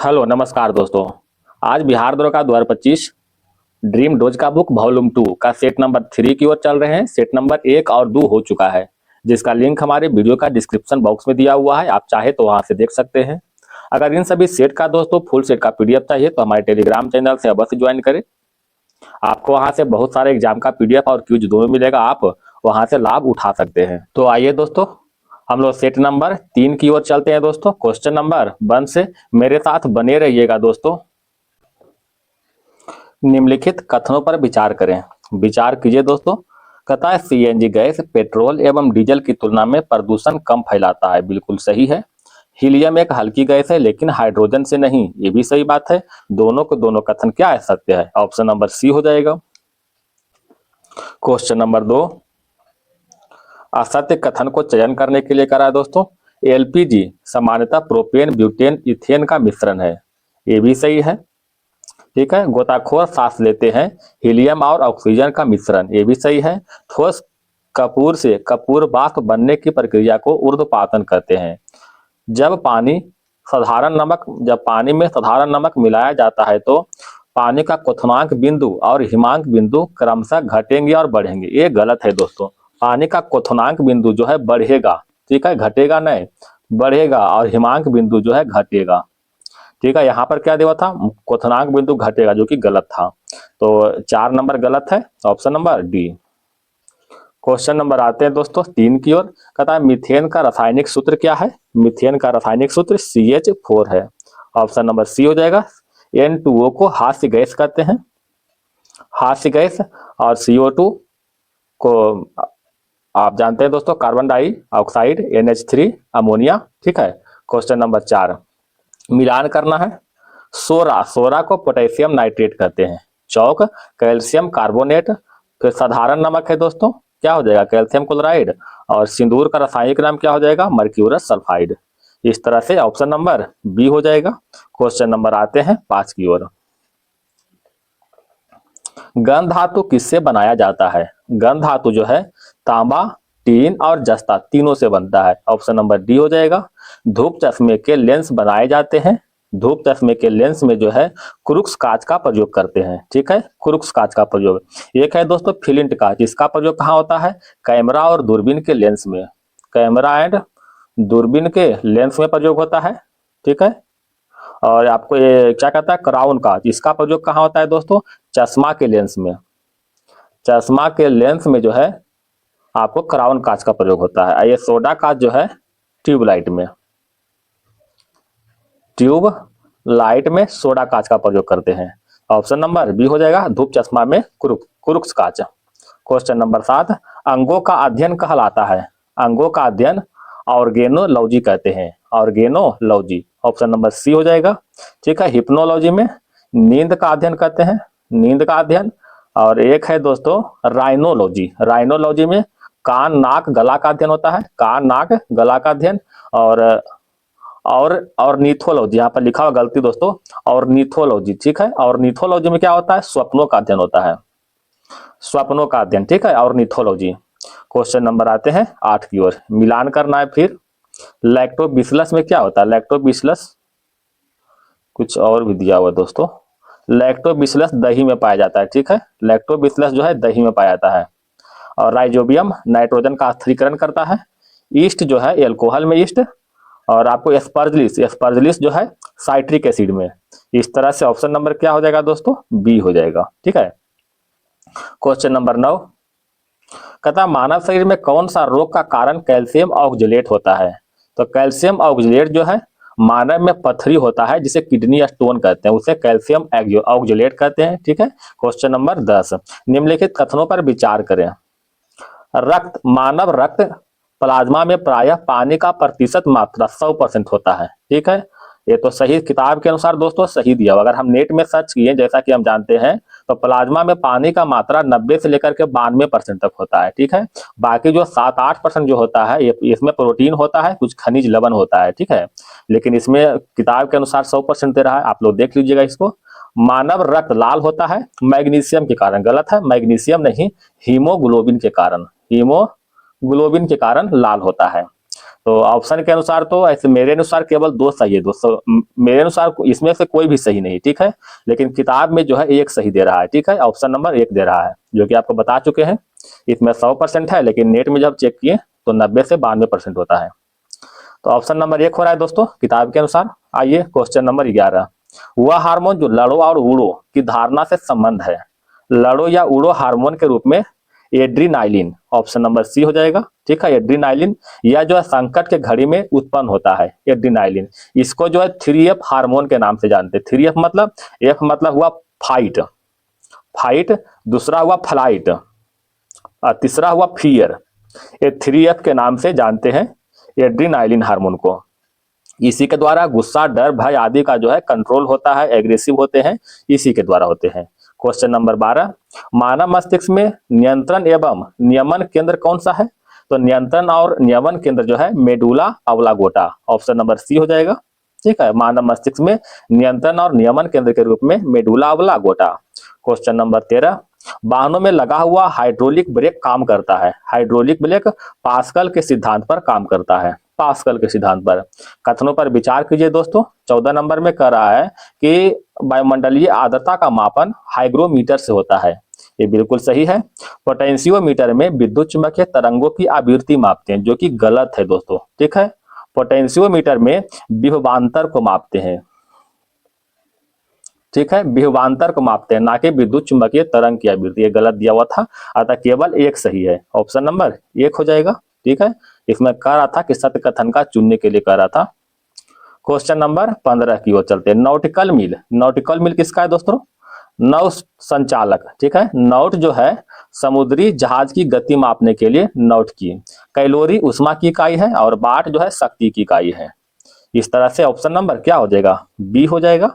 Hello नमस्कार दोस्तों। आज बिहार दौड़ का 2025 ड्रीम डोज का बुक वॉल्यूम 2 का सेट नंबर 3 की ओर चल रहे हैं। सेट नंबर 1 और 2 हो चुका है, जिसका लिंक हमारे वीडियो का डिस्क्रिप्शन बॉक्स में दिया हुआ है। आप चाहे तो वहां से देख सकते हैं। अगर इन सभी सेट का दोस्तों फुल सेट का पीडीएफ चाहिए तो हमारे टेलीग्राम चैनल से अवश्य ज्वाइन करें। आपको वहां से बहुत सारे एग्जाम का पीडीएफ और क्यूज दोनों मिलेगा, आप वहां से लाभ उठा सकते हैं। तो आइए दोस्तों, हम लोग सेट नंबर 3 की ओर चलते हैं दोस्तों। क्वेश्चन नंबर 1 से मेरे साथ बने रहिएगा दोस्तों। निम्नलिखित कथनों पर विचार करें। विचार कीजिए दोस्तों। कहता है सीएनजी गैस पेट्रोल एवं डीजल की तुलना में प्रदूषण कम फैलाता है। बिल्कुल सही है। हीलियम एक हल्की गैस है लेकिन हाइड्रोजन से नहीं, ये भी सही बात है। दोनों को दोनों कथन क्या है, सत्य है। ऑप्शन नंबर सी हो जाएगा। क्वेश्चन नंबर 2, असत्य कथन को चयन करने के लिए करा है दोस्तों। एलपीजी सामान्यतः प्रोपेन ब्यूटेन इथेन का मिश्रण है, ये भी सही है। ठीक है। गोताखोर सांस लेते हैं हीलियम और ऑक्सीजन का मिश्रण, ये भी सही है। ठोस कपूर से कपूर वाष्प बनने की प्रक्रिया को ऊर्ध्वपातन कहते हैं। जब पानी में साधारण नमक मिलाया जाता है तो पानी का क्वथनांक बिंदु और हिमांक बिंदु क्रमशः घटेंगे और बढ़ेंगे, ये गलत है दोस्तों। पानी का क्वथनांक बिंदु जो है बढ़ेगा, ठीक है, घटेगा नहीं, बढ़ेगा, और हिमांक बिंदु जो है घटेगा। ठीक है। यहाँ पर क्या दिया था, क्वथनांक बिंदु घटेगा, जो कि गलत था। तो 4 नंबर गलत है, option number D. Question number आते हैं दोस्तों 3 की ओर। कहता है मीथेन का रासायनिक सूत्र क्या है। मीथेन का रासायनिक सूत्र CH4 है, ऑप्शन नंबर सी हो जाएगा। N2O को हास्य गैस कहते हैं, हास्य गैस। और CO2 को आप जानते हैं दोस्तों, कार्बन डाइऑक्साइड, NH3 अमोनिया। ठीक है। क्वेश्चन नंबर 4, मिलान करना है। सोरा को पोटेशियम नाइट्रेट कहते हैं। चौक कैल्शियम कार्बोनेट। फिर साधारण नमक है दोस्तों, क्या हो जाएगा, कैल्शियम क्लोराइड। और सिंदूर का रासायनिक नाम क्या हो जाएगा, मर्क्यूरस सल्फाइड। इस तरह से ऑप्शन नंबर बी हो जाएगा। क्वेश्चन नंबर आते हैं 5 की ओर। गन धातु किससे बनाया जाता है। गन धातु जो है तांबा, टीन और जस्ता तीनों से बनता है, ऑप्शन नंबर डी हो जाएगा। धूप चश्मे के लेंस बनाए जाते हैं। धूप चश्मे के लेंस में जो है क्रुक्स कांच का प्रयोग करते हैं। ठीक है, क्रुक्स कांच का प्रयोग। एक है दोस्तों फिलिंट कांच, इसका प्रयोग कहाँ होता है, कैमरा और दूरबीन के लेंस में। कैमरा एंड दूरबीन के लेंस में प्रयोग होता है। ठीक है। और आपको ये क्या कहता है, क्राउन कांच, इसका प्रयोग कहाँ होता है दोस्तों, चश्मा के लेंस में। चश्मा के लेंस में जो है आपको क्राउन कांच का प्रयोग होता है। ये सोडा कांच जो है ट्यूबलाइट में, ट्यूब लाइट में सोडा कांच का प्रयोग करते हैं। ऑप्शन नंबर बी हो जाएगा, धूप चश्मा में क्रुक्स कांच। क्वेश्चन नंबर 7, अंगों का अध्ययन कहलाता है। अंगों का अध्ययन ऑर्गेनोलॉजी कहते हैं, ऑर्गेनोलॉजी। ऑप्शन नंबर सी हो जाएगा। ठीक है। हिप्नोलॉजी में नींद का अध्ययन कहते हैं, नींद का अध्ययन। और एक है दोस्तों राइनोलॉजी, राइनोलॉजी में कान नाक गला का अध्ययन होता है, कान नाक गला का अध्ययन। और ऑर्निथोलॉजी, यहाँ पर लिखा हुआ गलती दोस्तों, ऑर्निथोलॉजी। ठीक है। ऑर्निथोलॉजी में क्या होता है, स्वप्नों का अध्ययन होता है, स्वप्नों का अध्ययन। ठीक है, ऑर्निथोलॉजी। क्वेश्चन नंबर आते हैं 8 की ओर। मिलान करना है फिर। लैक्टोबिसिलस में क्या होता है, लैक्टोबिसिलस कुछ और भी दिया हुआ दोस्तों। लैक्टोबिसिलस दही में पाया जाता है। ठीक है, लैक्टोबिसिलस जो है दही में पाया जाता है। और राइजोबियम नाइट्रोजन का स्थिरीकरण करता है। ईस्ट जो है एल्कोहल में ईस्ट। और आपको एस्परजिलिस, एस्परजिलिस जो है साइट्रिक एसिड में। इस तरह से ऑप्शन नंबर क्या हो जाएगा दोस्तों, बी हो जाएगा। ठीक है। क्वेश्चन नंबर 9, कहता मानव शरीर में कौन सा रोग का कारण कैल्शियम ऑक्जेलेट होता है। तो कैल्शियम ऑक्जेलेट जो है मानव में पथरी होता है, जिसे किडनी स्टोन कहते हैं, उसे कैल्शियम ऑक्जेलेट कहते हैं। ठीक है। क्वेश्चन नंबर 10, निम्नलिखित कथनों पर विचार करें। मानव रक्त प्लाज्मा में प्रायः पानी का प्रतिशत मात्रा 100% होता है। ठीक है, ये तो सही किताब के अनुसार दोस्तों सही दिया। अगर हम नेट में सर्च किए, जैसा कि हम जानते हैं, तो प्लाज्मा में पानी का मात्रा 90 से लेकर के 92% तक होता है। ठीक है। बाकी जो 7-8% जो होता है, ये इसमें प्रोटीन होता है, कुछ खनिज लवण होता है। ठीक है। लेकिन इसमें किताब के अनुसार 100% दे रहा है, आप लोग देख लीजिएगा इसको। मानव रक्त लाल होता है मैग्नीशियम के कारण, गलत है, मैग्नीशियम नहीं, हीमोग्लोबिन के कारण, हीमोग्लोबिन के कारण लाल होता है। तो ऑप्शन के अनुसार तो ऐसे मेरे अनुसार केवल 2 सही है दोस्तों, मेरे अनुसार इसमें से कोई भी सही नहीं, ठीक है। लेकिन किताब में जो है 1 सही दे रहा है, ठीक है, ऑप्शन नंबर 1 दे रहा है, जो कि आपको बता चुके हैं। इसमें 100% है, लेकिन नेट में जब चेक किए तो 90 से 92% होता है। तो ऑप्शन नंबर 1 हो रहा है दोस्तों किताब के अनुसार। आइए क्वेश्चन नंबर 11, वह हार्मोन जो लड़ो और उड़ो की धारणा से संबंध है। लड़ो या उड़ो हार्मोन के रूप में एड्रीनाइलिन, ऑप्शन नंबर सी हो जाएगा, ठीक है। एड्रीनाइलिन यह जो है संकट के घड़ी में उत्पन्न होता है, एड्रीनाइलिन। इसको जो है 3F हार्मोन के नाम से जानते हैं। 3F मतलब, F मतलब हुआ फाइट, फाइट, दूसरा हुआ फ्लाइट और तीसरा हुआ फियर। ये 3F के नाम से जानते हैं एड्रीनाइलिन हार्मोन को। इसी के द्वारा गुस्सा, डर, भय आदि का जो है कंट्रोल होता है, एग्रेसिव होते हैं, इसी के द्वारा होते हैं। क्वेश्चन नंबर 12, मानव मस्तिष्क में नियंत्रण एवं नियमन केंद्र कौन सा है। तो नियंत्रण और नियमन केंद्र जो है medulla oblongata, option number C हो जाएगा, ठीक है। मानव मस्तिष्क में नियंत्रण और नियमन केंद्र के रूप में मेडुला ऑब्लांगेटा। क्वेश्चन नंबर 13, वाहनों में लगा हुआ हाइड्रोलिक ब्रेक काम करता है। हाइड्रोलिक ब्रेक पास्कल के सिद्धांत पर काम करता है, पास्कल के सिद्धांत पर। कथनों पर विचार कीजिए दोस्तों। 14 नंबर में कह रहा है कि वायुमंडलीय आर्द्रता का मापन हाइग्रोमीटर से होता है, ये बिल्कुल सही है। पोटेंशियोमीटर में विद्युत चुंबकीय तरंगों की आवृत्ति मापते हैं, जो कि गलत है दोस्तों, ठीक है। पोटेंशियोमीटर में विभवांतर को मापते हैं, ठीक है, विभवांतर को मापते हैं, ना कि विद्युत चुंबकीय तरंग की आवृत्ति। ये गलत दिया हुआ था, अतः केवल 1 सही है, ऑप्शन नंबर 1 हो जाएगा, ठीक है। इसमें कह रहा था कि सत्य कथन का चुनने के लिए कह रहा था। क्वेश्चन नंबर 15 की ओर चलते हैं। नॉटिकल मील, नॉटिकल मील किसका है दोस्तों। नौ संचालक, ठीक है। नॉट जो है समुद्री जहाज की गति मापने के लिए नॉट की। कैलोरी ऊष्मा की इकाई है और वाट जो है शक्ति की इकाई है। इस तरह से ऑप्शन नंबर क्या हो जाएगा, बी हो जाएगा।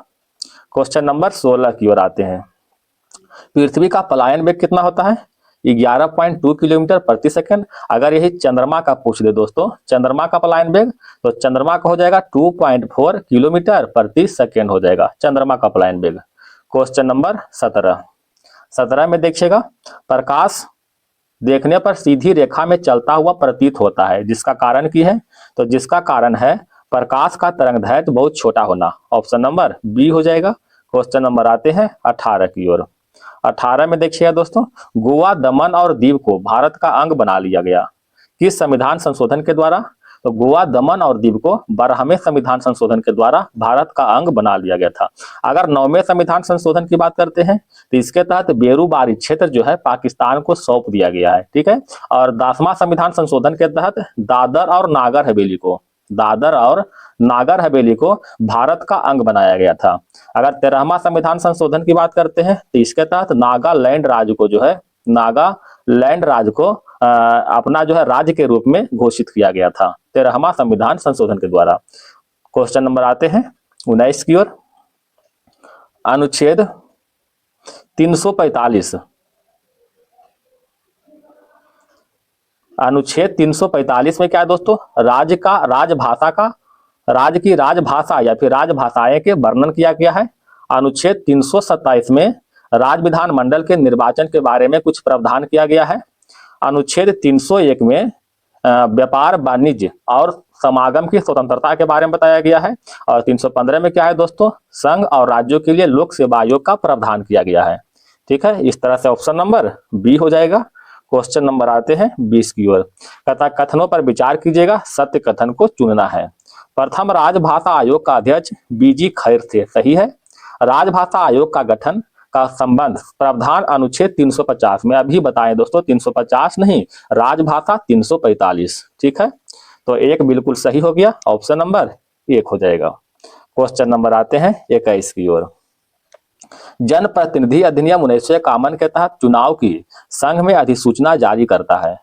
क्वेश्चन नंबर 16 की ओर आते हैं। पृथ्वी का पलायन वेग कितना होता है, 11.2 किलोमीटर प्रति सेकंड। अगर यही चंद्रमा का पूछ दे दोस्तों, चंद्रमा का पलायन वेग, तो चंद्रमा का हो जाएगा 2.4 किलोमीटर प्रति सेकंड हो जाएगा चंद्रमा का पलायन वेग। क्वेश्चन नंबर 17 में देखिएगा, प्रकाश देखने पर सीधी रेखा में चलता हुआ प्रतीत होता है, जिसका कारण की है। तो जिसका कारण है प्रकाश का तरंगदैर्घ्य बहुत छोटा होना, ऑप्शन नंबर बी हो जाएगा। क्वेश्चन नंबर आते हैं 18 की ओर। 18 में देखिएगा दोस्तों, गोवा, दमन और दीव को भारत का अंग बना लिया गया किस संविधान संशोधन के द्वारा। तो गोवा, दमन और दीव को 12वें संविधान संशोधन के द्वारा भारत का अंग बना लिया गया था। अगर 9वें संविधान संशोधन की बात करते हैं तो इसके तहत बेरूबारी क्षेत्र जो है पाकिस्तान को सौंप दिया गया है, ठीक है। और 10वां संविधान संशोधन के तहत दादर और नागर हवेली को, दादर और नागर हवेली को भारत का अंग बनाया गया था। अगर 13वां संविधान संशोधन की बात करते हैं तो इसके तहत नागालैंड राज्य को जो है, नागालैंड राज्य को अपना जो है राज्य के रूप में घोषित किया गया था 13वां संविधान संशोधन के द्वारा। क्वेश्चन नंबर आते हैं 19 की ओर। अनुच्छेद 345, अनुच्छेद 345 में क्या है दोस्तों, राज्य का, राजभाषा का, राज्य की राजभाषा या फिर राजभाषाएं के वर्णन किया गया है। अनुच्छेद 327 में राज्य विधानमंडल के निर्वाचन के बारे में कुछ प्रावधान किया गया है। अनुच्छेद 301 में व्यापार, वाणिज्य और समागम की स्वतंत्रता के बारे में बताया गया है। और 315 में क्या है दोस्तों, संघ और राज्यों के लिए लोक सेवा आयोग का प्रावधान किया गया है, ठीक है। इस तरह से ऑप्शन नंबर बी हो जाएगा। क्वेश्चन नंबर आते हैं 20 की ओर। तथा कथनों पर विचार कीजिएगा, सत्य कथन को चुनना है। प्रथम राजभाषा आयोग का अध्यक्ष बीजी खैर थे, सही है। राजभाषा आयोग का गठन का संबंध प्रावधान अनुच्छेद 350 में, अभी बताएं दोस्तों 350 नहीं, राजभाषा 345, ठीक है। तो एक बिल्कुल सही हो गया, ऑप्शन नंबर 1 हो जाएगा। क्वेश्चन नंबर आते हैं 21 की ओर। जनप्रतिनिधि अधिनियम 1951 के तहत चुनाव की संघ में अधिसूचना जारी करता है।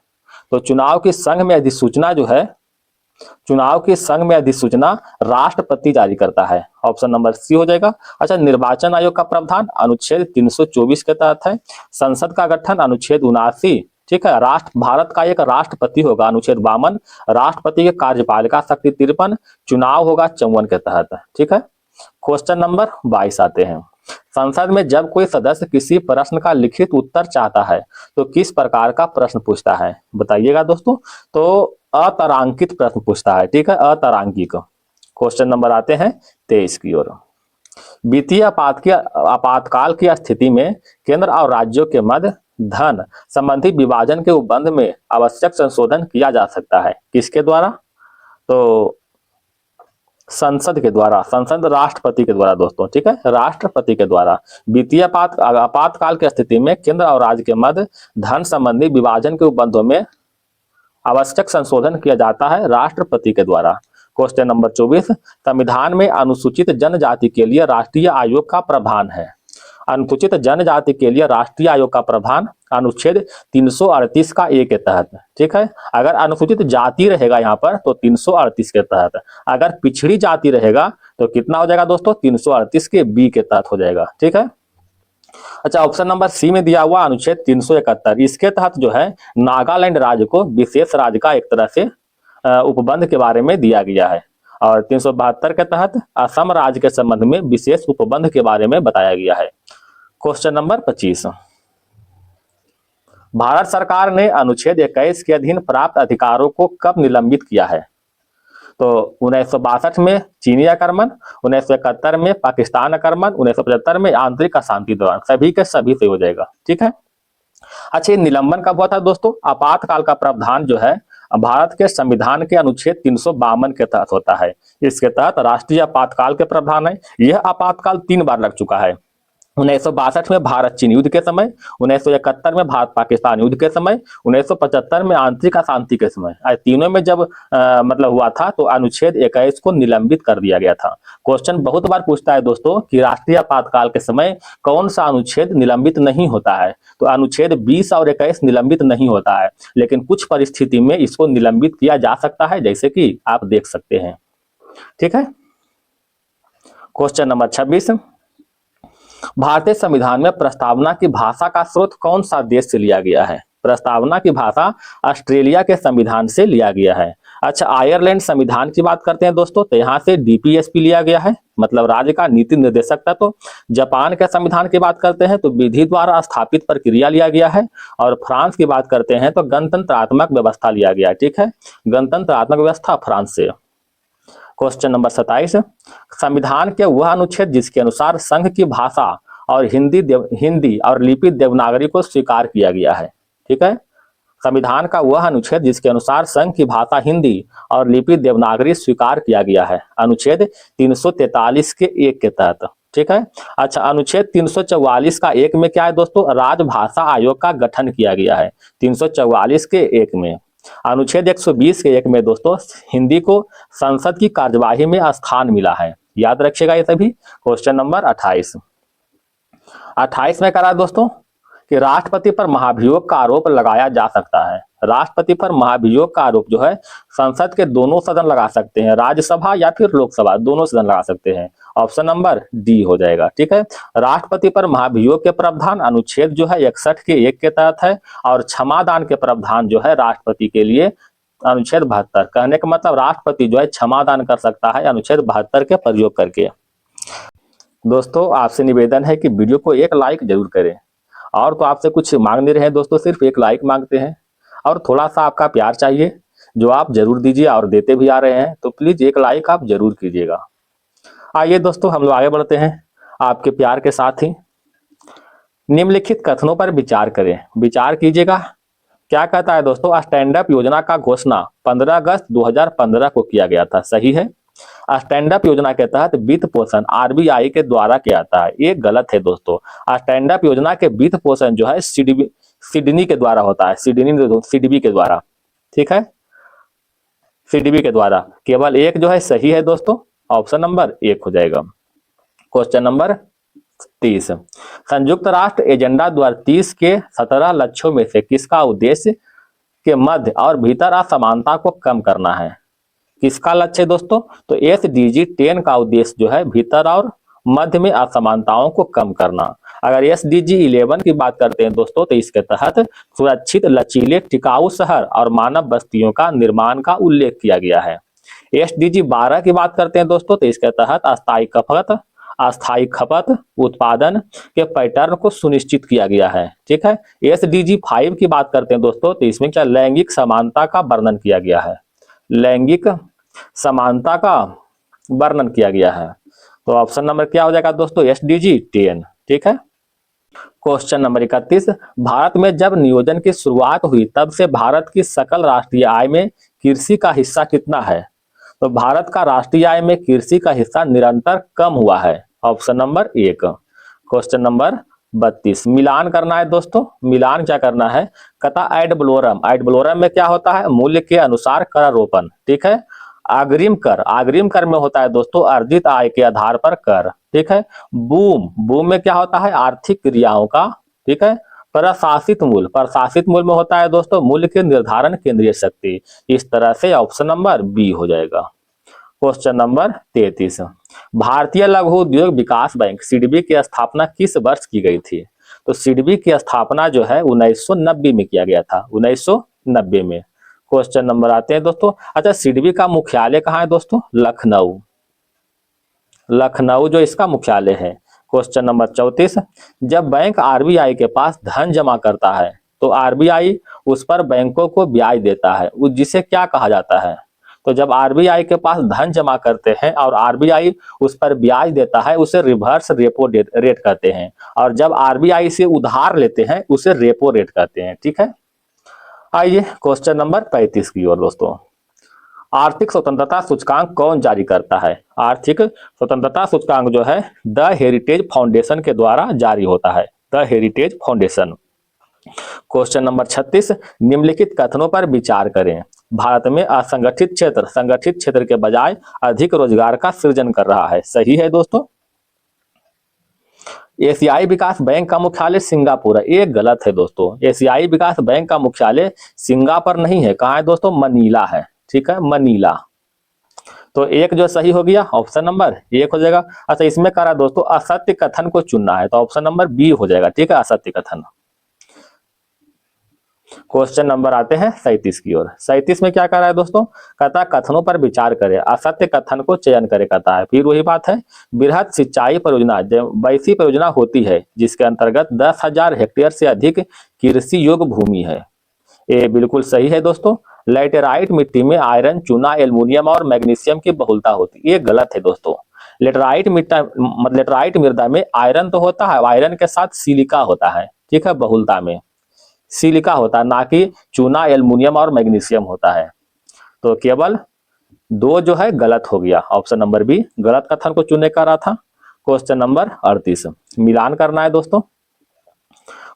तो चुनाव की संघ में अधिसूचना जो है, चुनाव की संघ में अधिसूचना राष्ट्रपति जारी करता है, ऑप्शन नंबर सी हो जाएगा। अच्छा, निर्वाचन आयोग का प्रावधान अनुच्छेद 324 के तहत है। संसद का गठन अनुच्छेद 79, ठीक है। भारत का एक राष्ट्रपति होगा अनुच्छेद 52। राष्ट्रपति के कार्यपालिका शक्ति 53। चुनाव होगा 54 के तहत, ठीक है। क्वेश्चन नंबर 22 आते हैं। संसद में जब कोई सदस्य किसी प्रश्न का लिखित उत्तर चाहता है तो किस प्रकार का प्रश्न पूछता है, बताइएगा दोस्तों। तो अतारांकित प्रश्न पूछता है, ठीक है, अतारांकिक। क्वेश्चन नंबर आते हैं 23 की ओर। वित्तीय आपातकाल की स्थिति में केंद्र और राज्यों के मध्य धन संबंधी विभाजन के उपबंध में आवश्यक संशोधन किया जा सकता है, किसके द्वारा? तो संसद के द्वारा, संसद राष्ट्रपति के द्वारा दोस्तों, ठीक है, राष्ट्रपति के द्वारा। वित्तीय आपातकाल की स्थिति में केंद्र और राज्य के मध्य धन संबंधी विभाजन के उपबंधों में आवश्यक संशोधन किया जाता है राष्ट्रपति के द्वारा। क्वेश्चन नंबर 24, संविधान में अनुसूचित जनजाति के लिए राष्ट्रीय आयोग का प्रावधान है। अनुसूचित जनजाति के लिए राष्ट्रीय आयोग का प्रावधान अनुच्छेद 338 का ए के तहत, ठीक है। अगर अनुसूचित जाति रहेगा यहाँ पर तो 338 के तहत, अगर पिछड़ी जाति रहेगा तो कितना हो जाएगा दोस्तों? 338 के बी के तहत हो जाएगा, ठीक है। अच्छा, ऑप्शन नंबर सी में दिया हुआ अनुच्छेद 371, इसके तहत जो है नागालैंड राज्य को विशेष राज्य का एक तरह से उपबंध के बारे में दिया गया है। और 372 के तहत असम राज्य के संबंध में विशेष उपबंध के बारे में बताया गया है। क्वेश्चन नंबर 25, भारत सरकार ने अनुच्छेद 21 के अधीन प्राप्त अधिकारों को कब निलंबित किया है? तो 1962 में चीनी आक्रमण, 1971 में पाकिस्तान आक्रमण, 1975 में आंतरिक अशांति दौरान, सभी के सभी से हो जाएगा, ठीक है। अच्छा, ये निलंबन कब हुआ था दोस्तों? आपातकाल का प्रावधान जो है भारत के संविधान के अनुच्छेद 352 के तहत होता है। इसके तहत राष्ट्रीय आपातकाल के प्रावधान है। यह आपातकाल 3 बार लग चुका है। 1962 में भारत चीन युद्ध के समय, 1971 में भारत पाकिस्तान युद्ध के समय, 1975 में आंतरिक अशांति के समय। तीनों में जब मतलब हुआ था तो अनुच्छेद 21 को निलंबित कर दिया गया था। क्वेश्चन बहुत बार पूछता है दोस्तों कि राष्ट्रीय आपातकाल के समय कौन सा अनुच्छेद निलंबित नहीं होता है? तो अनुच्छेद 20 और 21 निलंबित नहीं होता है, लेकिन कुछ परिस्थिति में इसको निलंबित किया जा सकता है, जैसे कि आप देख सकते हैं, ठीक है। क्वेश्चन नंबर 26, भारतीय संविधान में प्रस्तावना की भाषा का स्रोत कौन सा देश से लिया गया है? प्रस्तावना की भाषा ऑस्ट्रेलिया के संविधान से लिया गया है। अच्छा, आयरलैंड संविधान की बात करते हैं दोस्तों, तो यहाँ से डीपीएसपी लिया गया है, मतलब राज्य का नीति निर्देशक तत्व। तो जापान के संविधान की बात करते हैं तो विधि द्वारा स्थापित प्रक्रिया लिया गया है। और फ्रांस की बात करते हैं तो गणतंत्रात्मक व्यवस्था लिया गया, ठीक है, गणतंत्रात्मक व्यवस्था फ्रांस से। क्वेश्चन नंबर 27, संविधान के वह अनुच्छेद जिसके अनुसार संघ की भाषा और हिंदी और लिपि देवनागरी को स्वीकार किया गया है, ठीक है। संविधान का वह अनुच्छेद जिसके अनुसार संघ की भाषा हिंदी और लिपि देवनागरी स्वीकार किया गया है, अनुच्छेद 343 के 1 के तहत, ठीक है। अच्छा, अनुच्छेद 344 का 1 में क्या है दोस्तों? राजभाषा आयोग का गठन किया गया है, 344 के 1 में। अनुच्छेद 120 के 1 में दोस्तों हिंदी को संसद की कार्यवाही में स्थान मिला है, याद रखिएगा ये सभी। क्वेश्चन नंबर 28 में कह रहा है दोस्तों कि राष्ट्रपति पर महाभियोग का आरोप लगाया जा सकता है। राष्ट्रपति पर महाभियोग का आरोप जो है संसद के दोनों सदन लगा सकते हैं, राज्यसभा या फिर लोकसभा, दोनों सदन लगा सकते हैं। ऑप्शन नंबर डी हो जाएगा, ठीक है। राष्ट्रपति पर महाभियोग के प्रावधान अनुच्छेद जो है 61 के 1 के तहत है। और क्षमादान के प्रावधान जो है राष्ट्रपति के लिए अनुच्छेद 72। कहने का मतलब राष्ट्रपति जो है क्षमादान कर सकता है अनुच्छेद 72 के प्रयोग करके। दोस्तों, आपसे निवेदन है कि वीडियो को एक लाइक जरूर करें, और तो आपसे कुछ मांग नहीं रहे हैं दोस्तों, सिर्फ एक लाइक मांगते हैं और थोड़ा सा आपका प्यार चाहिए जो आप जरूर दीजिए, और देते भी आ रहे हैं, तो प्लीज एक लाइक आप जरूर कीजिएगा। आइए दोस्तों, हम लोग आगे बढ़ते हैं आपके प्यार के साथ ही। निम्नलिखित कथनों पर विचार करें, विचार कीजिएगा। क्या कहता है दोस्तों? स्टैंड अप योजना का घोषणा 15 अगस्त 2015 को किया गया था, सही है। स्टैंड अप योजना के तहत वित्त पोषण आरबीआई के द्वारा किया जाता है, ये गलत है दोस्तों। स्टैंड अप योजना के वित्त पोषण जो है सिडनी के द्वारा होता है, सीडीबी के द्वारा, ठीक है, सीडीबी के द्वारा। केवल एक जो है सही है दोस्तों, ऑप्शन नंबर 1 हो जाएगा। क्वेश्चन नंबर 30, संयुक्त राष्ट्र एजेंडा 2030 के 17 लक्ष्यों में से किसका उद्देश्य के मध्य और भीतर असमानता को कम करना है? किसका लक्ष्य है दोस्तों? तो SDG 10 का उद्देश्य जो है भीतर और मध्य में असमानताओं को कम करना। अगर SDG 11 की बात करते हैं दोस्तों तो इसके तहत सुरक्षित, लचीले, टिकाऊ शहर और मानव बस्तियों का निर्माण का उल्लेख किया गया है। SDG 12 की बात करते हैं दोस्तों तो इसके तहत अस्थायी खपत, अस्थायी खपत, उत्पादन के पैटर्न को सुनिश्चित किया गया है। ठीक है, SDG 5 की बात करते हैं दोस्तों, तो इसमें क्या लैंगिक समानता का वर्णन किया गया है, लैंगिक समानता का वर्णन किया गया है। तो ऑप्शन नंबर क्या हो जाएगा दोस्तों, SDG 10। ठीक है, क्वेश्चन नंबर 31, भारत में जब नियोजन की शुरुआत हुई तब से भारत की सकल राष्ट्रीय आय में कृषि का हिस्सा कितना है? तो भारत का राष्ट्रीय आय में कृषि का हिस्सा निरंतर कम हुआ है। Option number 1। क्वेश्चन नंबर 32, मिलान करना है दोस्तों, मिलान क्या करना है, कथा एड वलोरम, एड वलोरम में क्या होता है, मूल्य के अनुसार करारोपण। ठीक है, अग्रिम कर, अग्रिम कर में होता है दोस्तों अर्जित आय के आधार पर कर। ठीक है, बूम, बूम में क्या होता है, आर्थिक क्रियाओं का। ठीक है, प्रशासित मूल्य, प्रशासित मूल्य में होता है दोस्तों मूल्य के निर्धारण केंद्रीय शक्ति। इस तरह से ऑप्शन नंबर बी हो जाएगा। क्वेश्चन नंबर 33, भारतीय लघु उद्योग विकास बैंक सिडबी की स्थापना किस वर्ष की गई थी? तो सिडबी की स्थापना जो है 1990 में किया गया था, 1990 में। क्वेश्चन नंबर आते हैं दोस्तों, अच्छा सिडबी का मुख्यालय कहाँ है दोस्तों, लखनऊ, लखनऊ जो इसका मुख्यालय है। क्वेश्चन नंबर 34, जब बैंक आरबीआई के पास धन जमा करता है तो आरबीआई उस पर बैंकों को ब्याज देता है, जिसे क्या कहा जाता है? तो जब आरबीआई के पास धन जमा करते हैं और आरबीआई उस पर ब्याज देता है उसे रिवर्स रेपो रेट कहते हैं, और जब आरबीआई से उधार लेते हैं उसे रेपो रेट कहते हैं। ठीक है, आइए क्वेश्चन नंबर 35 की ओर दोस्तों, आर्थिक स्वतंत्रता सूचकांक कौन जारी करता है? आर्थिक स्वतंत्रता सूचकांक जो है द हेरिटेज फाउंडेशन के द्वारा जारी होता है, the heritage foundation. Question number 36, निम्नलिखित कथनों पर विचार करें, भारत में असंगठित क्षेत्र संगठित क्षेत्र के बजाय अधिक रोजगार का सृजन कर रहा है, सही है दोस्तों? एशियाई विकास बैंक का मुख्यालय सिंगापुर है, ये गलत है दोस्तों। एशियाई विकास बैंक का मुख्यालय सिंगापुर नहीं है, कहाँ है दोस्तों, मनीला है। ठीक है, मनीला। तो एक जो सही हो गया ऑप्शन नंबर 1 हो जाएगा। अच्छा इसमें कह रहा है दोस्तों असत्य कथन को चुनना है, तो ऑप्शन नंबर बी हो जाएगा। ठीक है, असत्य कथन। क्वेश्चन नंबर आते हैं 37 की ओर। 37 में क्या कर रहा है दोस्तों, कहता कथनों पर विचार करें, असत्य कथन को चयन करे कहता है। फिर वही बात है, बृहद सिंचाई परियोजना वैसी परियोजना होती है जिसके अंतर्गत 10,000 हेक्टेयर से अधिक कृषि योग्य भूमि है, ये बिल्कुल सही है दोस्तों। लेटेराइट मिट्टी में आयरन, चूना, एल्युमिनियम और मैग्नीशियम की बहुलता होती है, ये गलत है दोस्तों। लेटेराइट लेटेराइट मृदा में आयरन तो होता है, आयरन के साथ सिलिका होता है। ठीक है, बहुलता में सिलिका होता है, ना कि चूना, एल्युमिनियम और मैग्नीशियम होता है। तो केवल 2 जो है गलत हो गया, ऑप्शन नंबर बी गलत कथन को चुनने का रहा था। क्वेश्चन नंबर 38, मिलान करना है दोस्तों।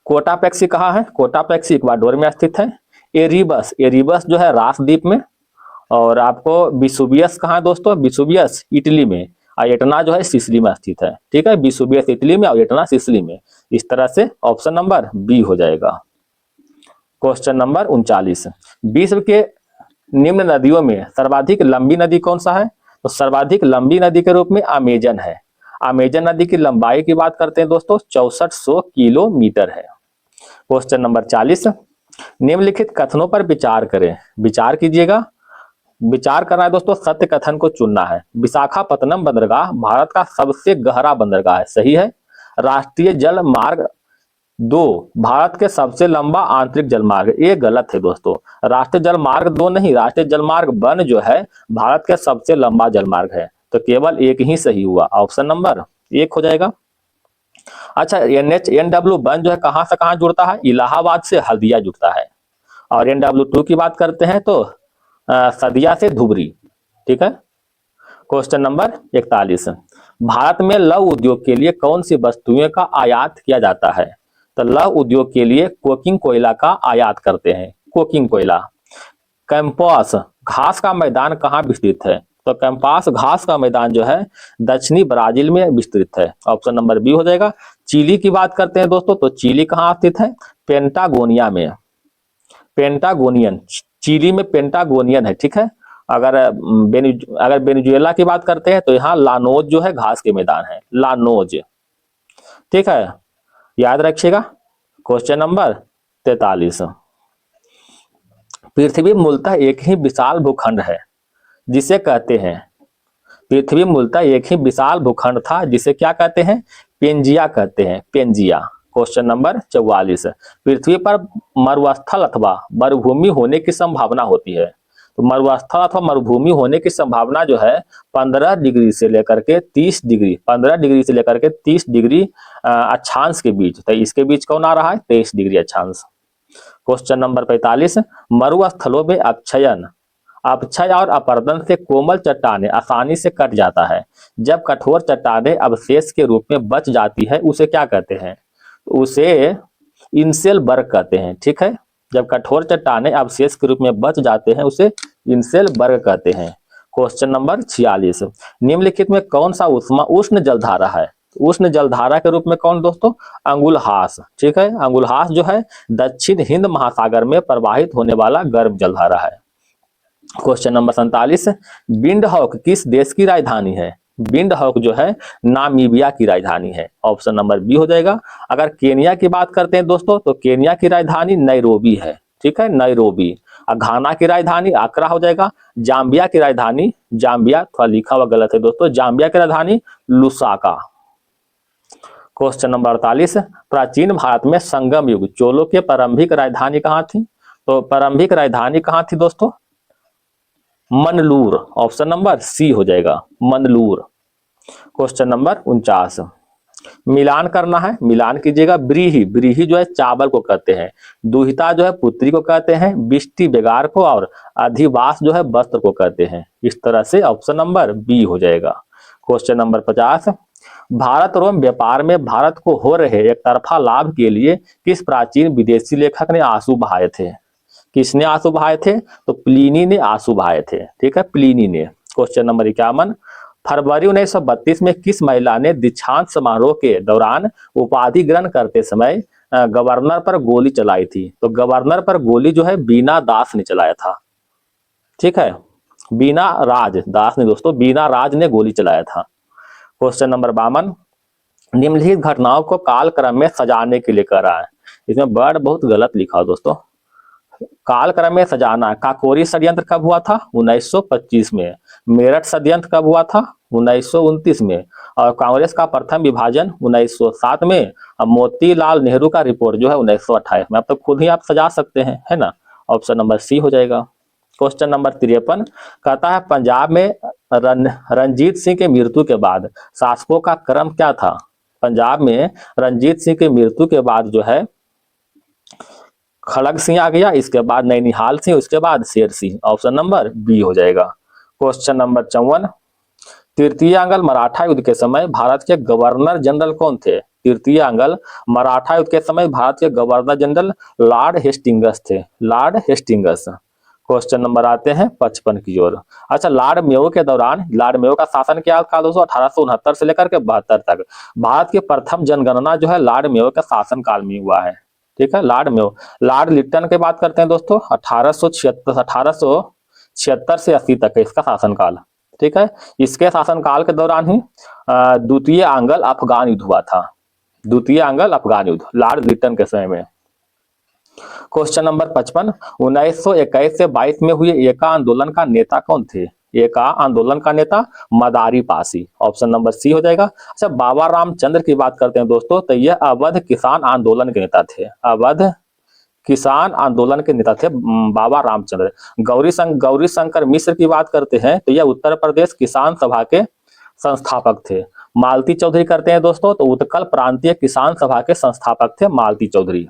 कोटापेक्सी कहाँ है, कोटापेक्सी इक्वाडोर में स्थित है। एरिबस, एरिबस जो है रासद्वीप में। और आपको विसुवियस कहाँ है दोस्तों, विसुवियस इटली में। और एटना जो है सिसिली में स्थित है। ठीक है, विसुवियस इटली में और एटना सिसिली में। इस तरह से ऑप्शन नंबर बी हो जाएगा। क्वेश्चन नंबर 39, विश्व के निम्न नदियों में सर्वाधिक लंबी नदी कौन सा है? तो सर्वाधिक लंबी नदी के रूप में अमेजन है। अमेजन नदी की लंबाई की बात करते हैं दोस्तों 6400 किलोमीटर है। क्वेश्चन नंबर 40, निम्नलिखित कथनों पर विचार करें, विचार कीजिएगा। विचार करना है दोस्तों, सत्य कथन को चुनना है। विशाखापत्तनम बंदरगाह भारत का सबसे गहरा बंदरगाह है, सही है। राष्ट्रीय जल मार्ग 2 भारत के सबसे लंबा आंतरिक जलमार्ग, ये गलत है दोस्तों। राष्ट्रीय जल मार्ग 2 नहीं, राष्ट्रीय जल मार्ग 1 जो है भारत के सबसे लंबा जलमार्ग है। तो केवल एक ही सही हुआ, ऑप्शन नंबर 1 हो जाएगा। अच्छा NH-NW1 जो है कहां से कहां जुड़ता है, इलाहाबाद से हल्दिया जुड़ता है। और NW2 की बात करते हैं तो सदिया से धुबरी। ठीक है, क्वेश्चन नंबर 41, भारत में लौह उद्योग के लिए कौन सी वस्तुओं का आयात किया जाता है? तो लौह उद्योग के लिए कोकिंग कोयला का आयात करते हैं, कोकिंग कोयला। कैंपस घास का मैदान कहाँ विस्तृत है? तो कैंपस घास का मैदान जो है दक्षिणी ब्राजील में विस्तृत है, ऑप्शन नंबर बी हो जाएगा। चिली की बात करते हैं दोस्तों, तो चिली कहाँ स्थित है? पेंटागोनिया में, पेंटागोनियन, चिली में पेंटागोनियन है। ठीक है, अगर वेनेजुएला की बात करते हैं तो यहाँ लानोज जो है घास के मैदान है, लानोज। ठीक है, याद रखिएगा। क्वेश्चन नंबर 43, पृथ्वी मूलतः एक ही विशाल भूखंड है जिसे कहते हैं, पृथ्वी मूलतः एक ही विशाल भूखंड था जिसे क्या कहते हैं, पेंजिया कहते हैं, पेंजिया। क्वेश्चन नंबर 44, पृथ्वी पर मरुस्थल अथवा मरुभूमि होने की संभावना होती है। तो मरुस्थल अथवा मरुभूमि होने की संभावना जो है 15 डिग्री से लेकर के 30 डिग्री, 15 डिग्री से लेकर के 30 डिग्री अक्षांश के बीच। तो इसके बीच कौन आ रहा है, 23 डिग्री अक्षांश। क्वेश्चन नंबर 45, मरुस्थलों में अपक्षयन, अपक्षय और अपरदन से कोमल चट्टानें आसानी से कट जाता है। जब कठोर चट्टानें अवशेष के रूप में बच जाती है उसे क्या कहते हैं, उसे इनसेल बर्ग कहते हैं। ठीक है, जब कठोर चट्टानें अवशेष के रूप में बच जाते हैं उसे इनसेल बर्ग कहते हैं। क्वेश्चन नंबर 46, निम्नलिखित में कौन सा उष्मा उष्ण जलधारा है। उष्ण जलधारा के रूप में कौन दोस्तों, अंगुलहास। ठीक है, अंगुलहास जो है दक्षिण हिंद महासागर में प्रवाहित होने वाला गर्म जलधारा है। क्वेश्चन नंबर 47, विंडहॉक किस देश की राजधानी है। विंडहॉक जो है नामीबिया की राजधानी है। ऑप्शन नंबर बी हो जाएगा। अगर केनिया की बात करते हैं दोस्तों तो केनिया की राजधानी नैरोबी है। ठीक है, नैरोबी। घाना की राजधानी आक्रा हो जाएगा। जाम्बिया की राजधानी, जाम्बिया थोड़ा लिखा हुआ गलत है दोस्तों, जाम्बिया की राजधानी लुसाका। क्वेश्चन नंबर 48, प्राचीन भारत में संगम युग चोलों की प्रारंभिक राजधानी कहाँ थी। तो प्रारंभिक राजधानी कहाँ थी दोस्तों, मनलूर। ऑप्शन नंबर सी हो जाएगा, मनलूर। क्वेश्चन नंबर 49, मिलान करना है, मिलान कीजिएगा। ब्रीही, ब्रीही जो है चावल को कहते हैं। दुहिता जो है पुत्री को कहते हैं। बिष्टि बेगार को, और अधिवास जो है वस्त्र को कहते हैं। इस तरह से ऑप्शन नंबर बी हो जाएगा। क्वेश्चन नंबर 50, भारत रोम व्यापार में भारत को हो रहे एक तरफा लाभ के लिए किस प्राचीन विदेशी लेखक ने आंसू बहाए थे। किसने आंसू बहाए थे, तो प्लिनी ने आंसू बहाए थे। ठीक है, प्लिनी ने। क्वेश्चन नंबर 51, फरवरी 1932 में किस महिला ने दीक्षांत समारोह के दौरान उपाधि ग्रहण करते समय गवर्नर पर गोली चलाई थी। तो गवर्नर पर गोली जो है बीना दास ने चलाया था। ठीक है, बीना राज दास ने दोस्तों, बीना राज ने गोली चलाया था। क्वेश्चन नंबर 52, निम्नलिखित घटनाओं को कालक्रम में सजाने के लिए कह रहा है। इसमें वर्ड बहुत गलत लिखा हो दोस्तों। कालक्रम में सजाना, काकोरी षड्यंत्र कब हुआ था, 1925 में। मेरठ षड्यंत्र कब हुआ था, 1929 में। और कांग्रेस का प्रथम विभाजन 1907 में। और मोतीलाल नेहरू का रिपोर्ट जो है 1928 में। अब तो खुद ही आप सजा सकते हैं, है ना। ऑप्शन नंबर सी हो जाएगा। क्वेश्चन नंबर 53, कहता है पंजाब में रंजीत सिंह के मृत्यु के बाद शासकों का क्रम क्या था। पंजाब में रंजीत सिंह की मृत्यु के बाद जो है खड़ग सिंह आ गया, इसके बाद नैनीहाल सिंह, उसके बाद Sher Singh. Option number B हो जाएगा। क्वेश्चन नंबर 54, तृतीय अंगल मराठा युद्ध के समय भारत के गवर्नर जनरल कौन थे। तृतीय अंगल मराठा युद्ध के समय भारत के गवर्नर जनरल लॉर्ड हेस्टिंगस थे, लॉर्ड हेस्टिंगस। क्वेश्चन नंबर आते हैं 55 की ओर। अच्छा, लॉर्ड मेयो के दौरान, लॉर्ड मेयो का शासन क्या था दोस्तों, 1869 से लेकर के 72 तक। भारत की प्रथम जनगणना जो है लॉर्ड मेयो के शासन काल में हुआ है। ठीक है, लॉर्ड मेयो। लॉर्ड लिट्टन की बात करते हैं दोस्तों, 1876 से 80 तक है इसका शासनकाल। ठीक है, इसके शासनकाल के दौरान ही द्वितीय आंग्ल अफगान युद्ध हुआ था। द्वितीय आंग्ल अफगान युद्ध लॉर्ड लिट्टन के समय में। क्वेश्चन नंबर 55, 1921 से 22 में हुए एका आंदोलन का नेता कौन थे। एका आंदोलन का नेता मदारी पासी। ऑप्शन नंबर सी हो जाएगा। अच्छा, बाबा रामचंद्र की बात करते हैं दोस्तों, तो यह अवध किसान आंदोलन के नेता थे। अवध किसान आंदोलन के नेता थे बाबा रामचंद्र। गौरी शंकर मिश्र की बात करते हैं तो यह उत्तर प्रदेश किसान सभा के संस्थापक थे। मालती चौधरी करते हैं दोस्तों, तो उत्कल प्रांतीय किसान सभा के संस्थापक थे मालती चौधरी।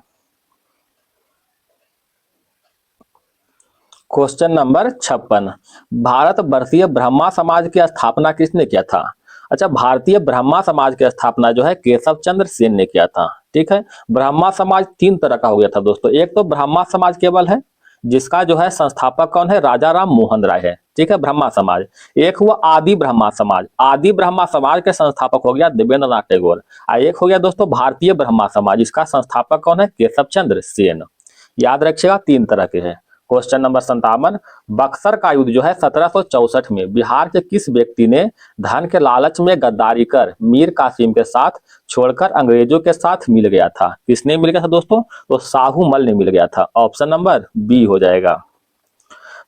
क्वेश्चन नंबर 56, भारत वर्षीय ब्रह्मा समाज की स्थापना किसने किया था। अच्छा, भारतीय ब्रह्मा समाज की स्थापना जो है केशव चंद्र सेन ने किया था। ठीक है, ब्रह्मा समाज 3 तरह का हो गया था दोस्तों। एक तो ब्रह्मा समाज केवल है, जिसका जो है संस्थापक कौन है, राजा राम मोहन राय है। ठीक है, ब्रह्मा समाज। एक हुआ आदि ब्रह्मा समाज, आदि ब्रह्मा समाज के संस्थापक हो गया देवेंद्र नाथ टैगोर। एक हो गया दोस्तों भारतीय ब्रह्मा समाज, इसका संस्थापक कौन है, केशव चंद्र सेन। याद रखिएगा 3 तरह के हैं। क्वेश्चन नंबर 57, बक्सर का युद्ध जो है 1764 में बिहार के किस व्यक्ति ने धन के लालच में गद्दारी कर मीर कासिम के साथ छोड़कर अंग्रेजों के साथ मिल गया था। किसने मिल गया था दोस्तों, तो साहूमल ने मिल गया था। ऑप्शन नंबर बी हो जाएगा।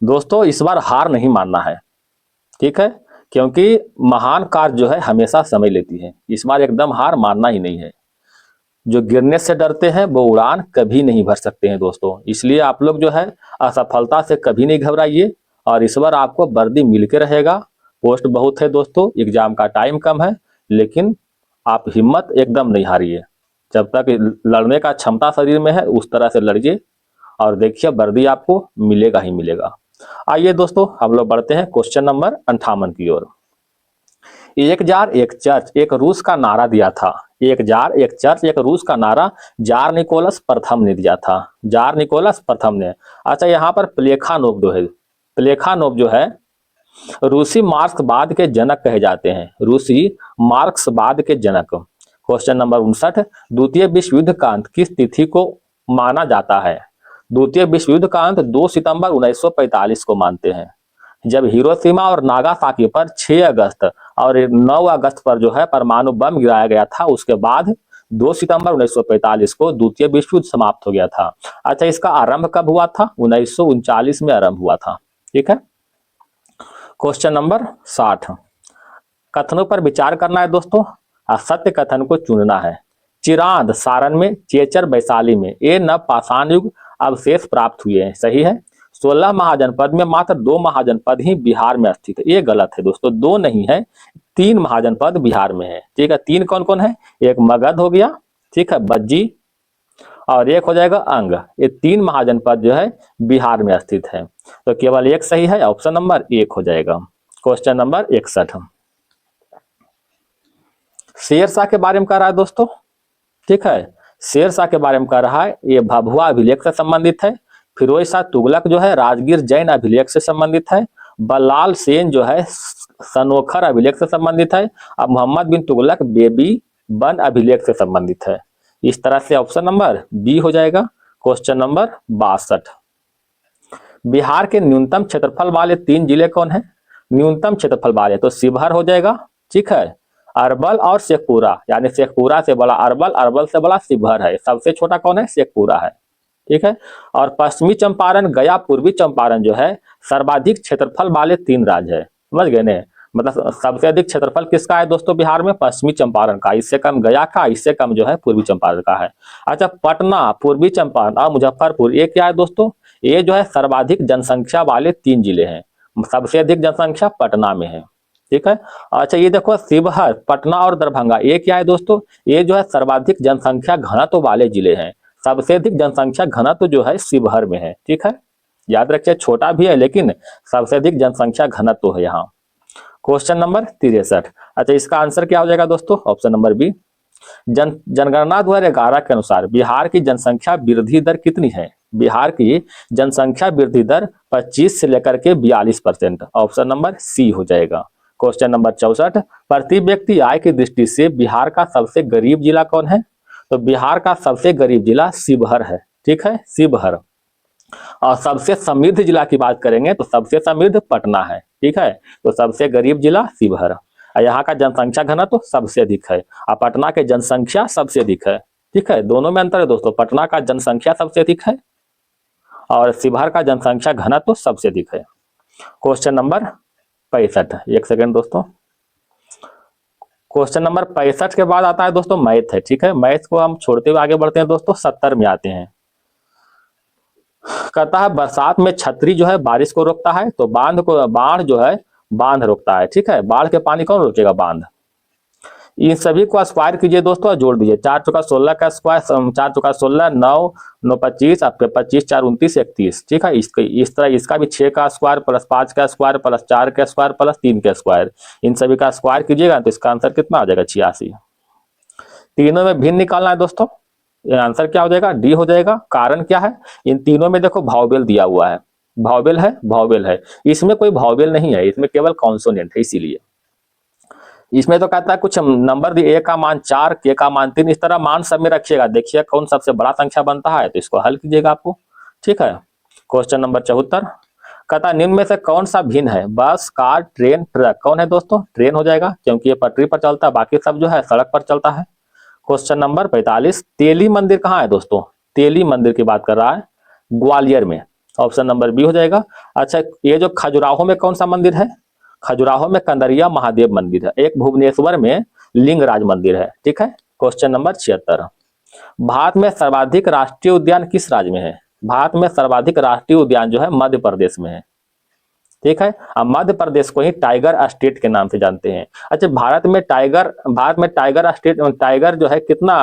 दोस्तों इस बार हार नहीं मानना है, ठीक है, क्योंकि महान कार्य जो है हमेशा समय लेती है, इस बार एकदम हार मानना ही नहीं है। जो गिरने से डरते हैं वो उड़ान कभी नहीं भर सकते हैं दोस्तों, इसलिए आप लोग जो है असफलता से कभी नहीं घबराइए और इस बार आपको वर्दी मिल के रहेगा। पोस्ट बहुत है दोस्तों, एग्जाम का टाइम कम है, लेकिन आप हिम्मत एकदम नहीं हारिए। जब तक लड़ने का क्षमता शरीर में है उस तरह से लड़िए और देखिए वर्दी आपको मिलेगा ही मिलेगा। आइए दोस्तों हम लोग बढ़ते हैं क्वेश्चन नंबर 58 की ओर। एक जार एक चर्च एक रूस का नारा दिया था। एक जार एक चर्च एक रूस का नारा जार निकोलस प्रथम ने दिया था। जार निकोलस प्रथम ने। अच्छा, यहाँ पर प्लेखानोव जो है, प्लेखानोव जो है रूसी मार्क्सवाद के जनक कहे जाते हैं। रूसी मार्क्सवाद के जनक। क्वेश्चन नंबर 59, द्वितीय विश्व युद्ध का अंत किस तिथि को माना जाता है? द्वितीय विश्व युद्ध का अंत 2 सितंबर 1945 को मानते हैं, जब हिरोशिमा और नागासाकी पर 6 अगस्त और 9 अगस्त पर जो है परमाणु बम गिराया गया था। उसके बाद 2 सितंबर 1945 को द्वितीय विश्व युद्ध समाप्त हो गया था। अच्छा, इसका आरंभ कब हुआ था? 1939 में आरंभ हुआ था। ठीक है। क्वेश्चन नंबर 60, कथनों पर विचार करना है दोस्तों, असत्य कथन को चुनना है। चिरांद सारण में, चेचर वैशाली में ये नव पाषाण युग अवशेष प्राप्त हुए हैं। सही है। 16 महाजनपद में मात्र 2 महाजनपद ही बिहार में स्थित है। ये गलत है दोस्तों, 2 नहीं है, 3 महाजनपद बिहार में है। ठीक है। 3 कौन कौन है? एक मगध हो गया, ठीक है, बज्जी, और एक हो जाएगा अंग। ये 3 महाजनपद जो है बिहार में स्थित है। तो केवल एक सही है, ऑप्शन नंबर 1 हो जाएगा। क्वेश्चन नंबर 61, शेरशाह के बारे में कह रहा है दोस्तों। ठीक है, शेरशाह के बारे में कह रहा है, ये भभुआ अभिलेख से संबंधित है। फिरोज शाह तुगलक जो है राजगीर जैन अभिलेख से संबंधित है। बल्लाल सेन जो है सनोखर अभिलेख से संबंधित है। अब मोहम्मद बिन तुगलक बेबी बन अभिलेख से संबंधित है। इस तरह से ऑप्शन नंबर बी हो जाएगा। क्वेश्चन नंबर 62, बिहार के न्यूनतम क्षेत्रफल वाले 3 जिले कौन है? न्यूनतम क्षेत्रफल वाले तो शिवहर हो जाएगा, ठीक है, अरवल और शेखपुरा, यानी शेखपुरा से बड़ा अरवल, अरवल से बड़ा शिवहर है। सबसे छोटा कौन है? शेखपुरा है। ठीक है। और पश्चिमी चंपारण, गया, पूर्वी चंपारण जो है सर्वाधिक क्षेत्रफल वाले 3 राज्य है। समझ गए ने? मतलब सबसे अधिक क्षेत्रफल किसका है दोस्तों बिहार में? पश्चिमी चंपारण का, इससे कम गया का, इससे कम जो है पूर्वी चंपारण का है। अच्छा, पटना, पूर्वी चंपारण और मुजफ्फरपुर ये क्या है दोस्तों? ये जो है सर्वाधिक जनसंख्या वाले 3 जिले हैं। सबसे अधिक जनसंख्या पटना में है। ठीक है। अच्छा, ये देखो शिवहर, पटना और दरभंगा ये क्या है दोस्तों? ये जो है सर्वाधिक जनसंख्या घनत्व वाले जिले हैं। सबसे अधिक जनसंख्या घनत्व जो है शिवहर में है। ठीक है, याद रखिए, छोटा भी है लेकिन सबसे अधिक जनसंख्या घनत्व है यहाँ। क्वेश्चन नंबर 63, अच्छा इसका आंसर क्या हो जाएगा दोस्तों? Option number B. जनगणना 2011 के अनुसार बिहार की जनसंख्या वृद्धि दर कितनी है? बिहार की जनसंख्या वृद्धि दर 25 से लेकर के 42%। ऑप्शन नंबर सी हो जाएगा। क्वेश्चन नंबर 64, प्रति व्यक्ति आय की दृष्टि से बिहार का सबसे गरीब जिला कौन है? तो बिहार का सबसे गरीब जिला शिवहर है। ठीक है, शिवहर। और सबसे समृद्ध जिला की बात करेंगे तो सबसे समृद्ध पटना है। ठीक है, तो सबसे गरीब जिला शिवहर। यहाँ का जनसंख्या घनत्व तो सबसे अधिक है और पटना के जनसंख्या सबसे अधिक है। ठीक है, दोनों में अंतर है दोस्तों, पटना का जनसंख्या सबसे अधिक है और शिवहर का जनसंख्या घनत्व तो सबसे अधिक है। क्वेश्चन नंबर 65, एक सेकेंड दोस्तों। क्वेश्चन नंबर 65 के बाद आता है दोस्तों मैथ है। ठीक है, मैथ को हम छोड़ते हुए आगे बढ़ते हैं दोस्तों, 70 में आते हैं। कहता है बरसात में छतरी जो है बारिश को रोकता है, तो बाढ़ जो है बांध रोकता है। ठीक है, बाढ़ के पानी कौन रोकेगा? बांध। इन सभी को स्क्वायर कीजिए दोस्तों और जोड़ दीजिए। 4 चौका 16 का स्क्वायर, 4 चौका 16, 9 9 25, आपके 25 4 29 31। ठीक है, इस तरह इसका भी 6 का स्क्वायर प्लस 5 का स्क्वायर प्लस 4 का स्क्वायर प्लस 3 का स्क्वायर, इन सभी का स्क्वायर कीजिएगा तो इसका आंसर कितना आ जाएगा? 86। तीनों में भिन्न निकालना है दोस्तों, आंसर क्या हो जाएगा? डी हो जाएगा। कारण क्या है? इन तीनों में देखो भावबेल दिया हुआ है, भावबेल है, भावबेल है। इसमें कोई भावबेल नहीं है, इसमें केवल कॉन्सोनेंट है, इसीलिए इसमें तो कहता है कुछ नंबर दिए, ए का मान 4, के का मान 3, इस तरह मान सब में रखिएगा, देखिए कौन सबसे बड़ा संख्या बनता है तो इसको हल कीजिएगा आपको। ठीक है। क्वेश्चन नंबर 74, कहता निम्न में से कौन सा भिन्न है? बस, कार, ट्रेन, ट्रक। कौन है दोस्तों? ट्रेन हो जाएगा, क्योंकि ये पटरी पर चलता है, बाकी सब जो है सड़क पर चलता है। क्वेश्चन नंबर 45, तेली मंदिर कहाँ है दोस्तों? तेली मंदिर की बात कर रहा है, ग्वालियर में। ऑप्शन नंबर बी हो जाएगा। अच्छा, ये जो खजुराहो में कौन सा मंदिर है? खजुराहो में कंदरिया महादेव मंदिर है। एक भुवनेश्वर में लिंगराज मंदिर है। ठीक है। क्वेश्चन नंबर 76, भारत में सर्वाधिक राष्ट्रीय उद्यान किस राज्य में है? भारत में सर्वाधिक राष्ट्रीय उद्यान जो है मध्य प्रदेश में है। ठीक है। अब मध्य प्रदेश को ही टाइगर स्टेट के नाम से जानते हैं। अच्छा, भारत में टाइगर स्टेट, टाइगर जो है कितना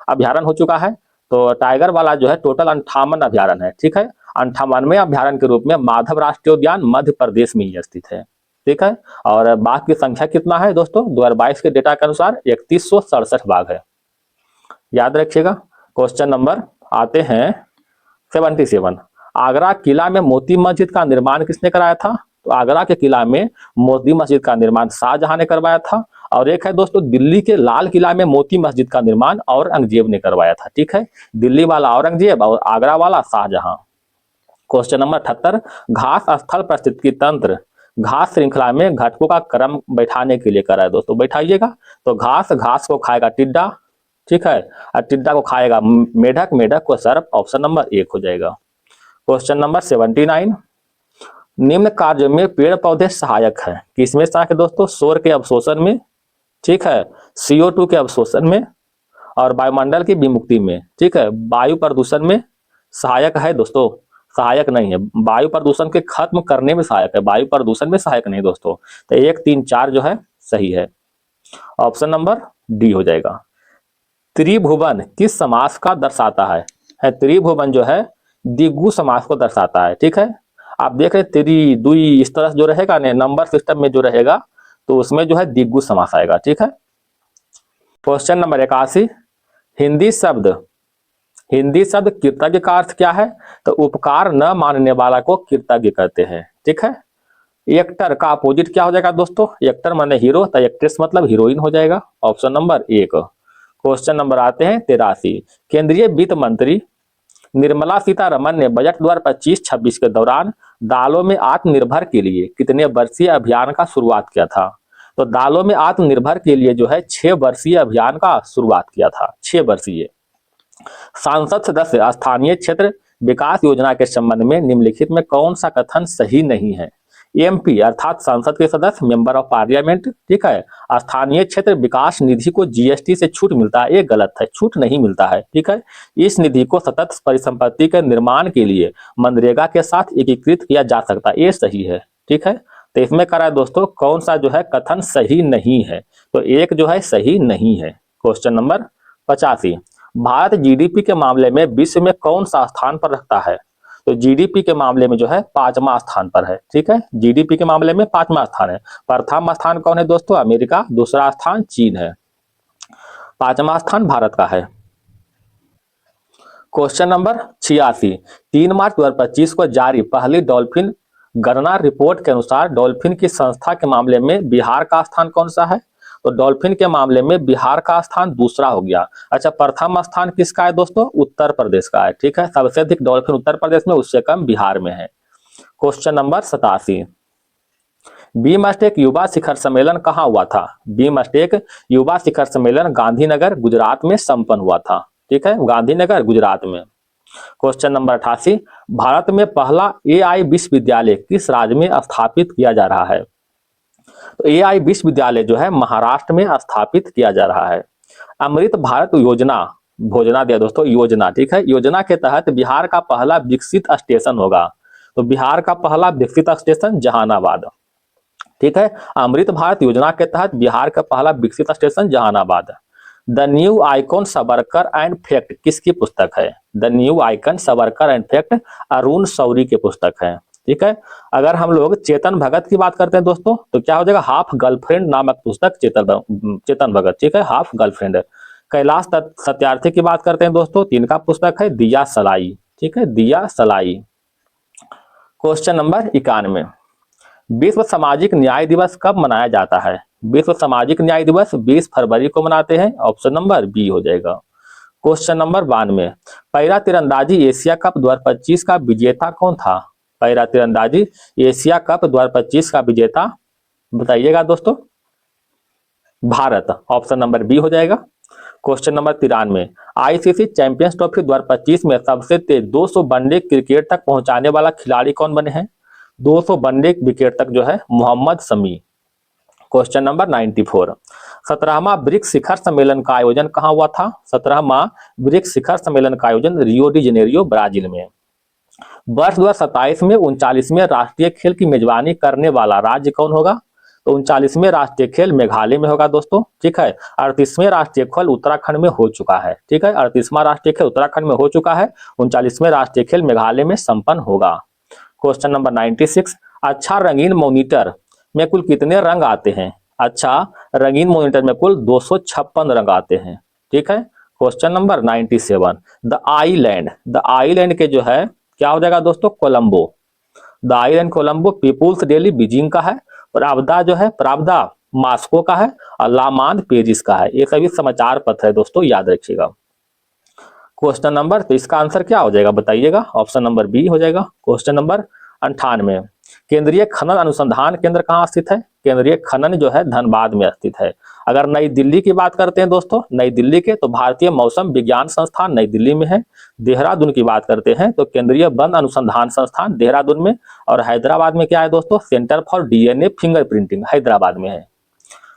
अभ्यारण्य हो चुका है? तो टाइगर वाला जो है टोटल 58 अभ्यारण्य है। ठीक है। 58वें अभ्यारण्य के रूप में माधव राष्ट्रीय उद्यान मध्य प्रदेश में ही स्थित है। ठीक है। और बाघ की संख्या कितना है दोस्तों? 2022 के डेटा के अनुसार 3167 बाघ है। याद रखिएगा। क्वेश्चन नंबर आते हैं 77, आगरा किला में मोती मस्जिद का निर्माण किसने कराया था? तो आगरा के किला में मोती मस्जिद का निर्माण शाहजहां ने करवाया था। और एक है दोस्तों दिल्ली के लाल किला में मोती मस्जिद का निर्माण औरंगजेब ने करवाया था। ठीक है। दिल्ली वाला औरंगजेब और आगरा वाला शाहजहां। क्वेश्चन नंबर 78, घास स्थल पारिस्थितिकी तंत्र घास श्रृंखला में घटकों का क्रम बैठाने के लिए करा है दोस्तों। बैठाइएगा। तो घास को खाएगा टिड्डा। ठीक है। और टिड्डा को खाएगा मेढक, मेढक को सर्प। ऑप्शन नंबर 1 हो जाएगा। क्वेश्चन नंबर 79, निम्न कार्यों में पेड़ पौधे सहायक है किसमें सहायक है दोस्तों? सौर के अवशोषण में। ठीक है। CO2 के अवशोषण में और वायुमंडल की विमुक्ति में। ठीक है। वायु प्रदूषण में सहायक है दोस्तों, सहायक नहीं है। वायु प्रदूषण के खत्म करने में सहायक है, वायु प्रदूषण में सहायक नहीं दोस्तों। तो 1, 3, 4 जो है सही है। ऑप्शन नंबर डी हो जाएगा। त्रिभुवन किस समास का दर्शाता है? त्रिभुवन जो है द्विगु समास को दर्शाता है। ठीक है। आप देख रहे त्रि, दुई इस तरह जो रहेगा नंबर सिस्टम में जो रहेगा तो उसमें जो है द्विगु समास आएगा। ठीक है। क्वेश्चन नंबर 81, हिंदी शब्द कृतज्ञ का अर्थ क्या है? तो उपकार न मानने वाला को कृतज्ञ कहते हैं। ठीक है। एक्टर का अपोजिट क्या हो जाएगा दोस्तों? एक्टर माने हीरो, तो एक्ट्रेस मतलब हीरोइन हो जाएगा। Option number 1। क्वेश्चन नंबर आते हैं 83, केंद्रीय वित्त मंत्री निर्मला सीतारमण ने बजट 2025-26 के दौरान दालों में आत्मनिर्भर के लिए कितने वर्षीय अभियान का शुरुआत किया था? तो दालों में आत्मनिर्भर के लिए जो है 6 वर्षीय अभियान का शुरुआत किया था। 6 वर्षीय। सांसद सदस्य स्थानीय क्षेत्र विकास योजना के संबंध में निम्नलिखित में कौन सा कथन सही नहीं है? MP अर्थात संसद के सदस्य, मेंबर ऑफ पार्लियामेंट। ठीक है। स्थानीय क्षेत्र विकास निधि को GST से छूट मिलता है, ये गलत है, छूट नहीं मिलता है। ठीक है। इस निधि को सतत परिसंपत्ति के निर्माण के लिए मनरेगा के साथ एकीकृत किया जा सकता है, ये सही है। ठीक है। तो इसमें करा दोस्तों कौन सा जो है कथन सही नहीं है? तो 1 जो है सही नहीं है। क्वेश्चन नंबर 85, भारत GDP के मामले में विश्व में कौन सा स्थान पर रखता है? तो GDP के मामले में जो है 5वां स्थान पर है। ठीक है। GDP के मामले में 5वां स्थान है। प्रथम स्थान कौन है दोस्तों? अमेरिका। दूसरा स्थान चीन है। 5वां स्थान भारत का है। क्वेश्चन नंबर 86, 3 मार्च 2025 को जारी पहली डॉल्फिन गणना रिपोर्ट के अनुसार डॉल्फिन की संस्था के मामले में बिहार का स्थान कौन सा है? तो डॉल्फिन के मामले में बिहार का स्थान दूसरा हो गया। अच्छा, प्रथम स्थान किसका है दोस्तों? उत्तर प्रदेश का है। ठीक है। सबसे अधिक डॉल्फिन उत्तर प्रदेश में, उससे कम बिहार में है। क्वेश्चन नंबर 87, बीमस्टेक युवा शिखर सम्मेलन कहाँ हुआ था? बीमस्टेक युवा शिखर सम्मेलन गांधीनगर गुजरात में संपन्न हुआ था। ठीक है। गांधीनगर गुजरात में। क्वेश्चन नंबर 88, भारत में पहला AI विश्वविद्यालय किस राज्य में स्थापित किया जा रहा है? तो AI विश्वविद्यालय जो है महाराष्ट्र में स्थापित किया जा रहा है। अमृत भारत योजना, भोजना दिया दोस्तों, योजना। ठीक है। योजना के तहत बिहार का पहला विकसित स्टेशन होगा। तो बिहार का पहला विकसित स्टेशन जहानाबाद। ठीक है। अमृत भारत योजना के तहत बिहार का पहला विकसित station Jehanabad. The new icon Savarkar and fact किसकी पुस्तक है? The new icon Savarkar and fact Arun Shourie की पुस्तक है। ठीक है। अगर हम लोग चेतन भगत की बात करते हैं दोस्तों तो क्या हो जाएगा? हाफ गर्लफ्रेंड नामक पुस्तक चेतन भगत। ठीक है। Half girlfriend. कैलाश सत्यार्थी की बात करते हैं दोस्तों तो इनका पुस्तक है दिया सलाई। ठीक है। दिया सलाई। क्वेश्चन नंबर 91, विश्व सामाजिक न्याय दिवस कब मनाया जाता है? विश्व सामाजिक न्याय दिवस 20 फरवरी को मनाते हैं। ऑप्शन नंबर बी हो जाएगा। क्वेश्चन नंबर 92, पैरा तीरंदाजी एशिया कप 2025 का विजेता कौन था? पैरा तीरंदाजी एशिया कप 2025 का विजेता बताइएगा दोस्तों। भारत। ऑप्शन नंबर बी हो जाएगा। Question number 93, ICC champions trophy 2025 में सबसे तेज 200 वनडे क्रिकेट तक पहुंचाने वाला खिलाड़ी कौन बने हैं? 200 वनडे विकेट तक जो है मोहम्मद शमी। क्वेश्चन नंबर 94, 17वां ब्रिक्स शिखर सम्मेलन का आयोजन कहाँ हुआ था? 17वां ब्रिक्स शिखर सम्मेलन का आयोजन रियो डी जेनेरियो ब्राजील में। वर्ष 2027 में 39वें राष्ट्रीय खेल की मेजबानी करने वाला राज्य कौन होगा? तो 39वें राष्ट्रीय खेल मेघालय में होगा दोस्तों, ठीक है। 38वें राष्ट्रीय खेल उत्तराखंड में हो चुका है, ठीक है। 38वां राष्ट्रीय खेल उत्तराखंड में हो चुका है, 39वें राष्ट्रीय खेल मेघालय में संपन्न होगा। क्वेश्चन नंबर 96, अच्छा रंगीन मॉनिटर में कुल कितने रंग आते हैं? अच्छा रंगीन मॉनिटर में कुल 256 रंग आते हैं, ठीक है। क्वेश्चन नंबर 97, द आइलैंड के जो है क्या हो जाएगा दोस्तों? Colombo. The island Colombo People's Daily Beijing का है, प्रावदा जो है प्रावदा मास्को का है, और लामांद पेरिस का है। ये सभी समाचार पत्र है दोस्तों, याद रखिएगा। क्वेश्चन नंबर, तो इसका आंसर क्या हो जाएगा बताइएगा? ऑप्शन नंबर बी हो जाएगा। क्वेश्चन नंबर 98, केंद्रीय खनन अनुसंधान केंद्र कहाँ स्थित है? केंद्रीय खनन जो है धनबाद में स्थित है। अगर नई दिल्ली की बात करते हैं दोस्तों, नई दिल्ली के, तो भारतीय मौसम विज्ञान संस्थान नई दिल्ली में है। देहरादून की बात करते हैं तो केंद्रीय वन अनुसंधान संस्थान देहरादून में, और हैदराबाद में क्या है दोस्तों? Centre for DNA fingerprinting Hyderabad में है।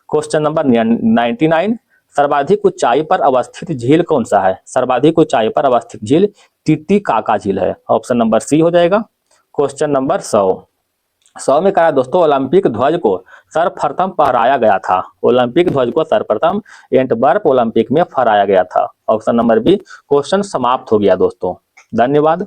क्वेश्चन नंबर 99, सर्वाधिक ऊंचाई पर अवस्थित झील कौन सा है? सर्वाधिक ऊंचाई पर अवस्थित झील टिटीकाका झील है। ऑप्शन नंबर सी हो जाएगा। क्वेश्चन नंबर 100 में कहा दोस्तों, ओलंपिक ध्वज को सर्वप्रथम फहराया गया था। ओलंपिक ध्वज को सर्वप्रथम एंटवर्प ओलंपिक में फहराया गया था। Option number B. क्वेश्चन समाप्त हो गया दोस्तों, धन्यवाद।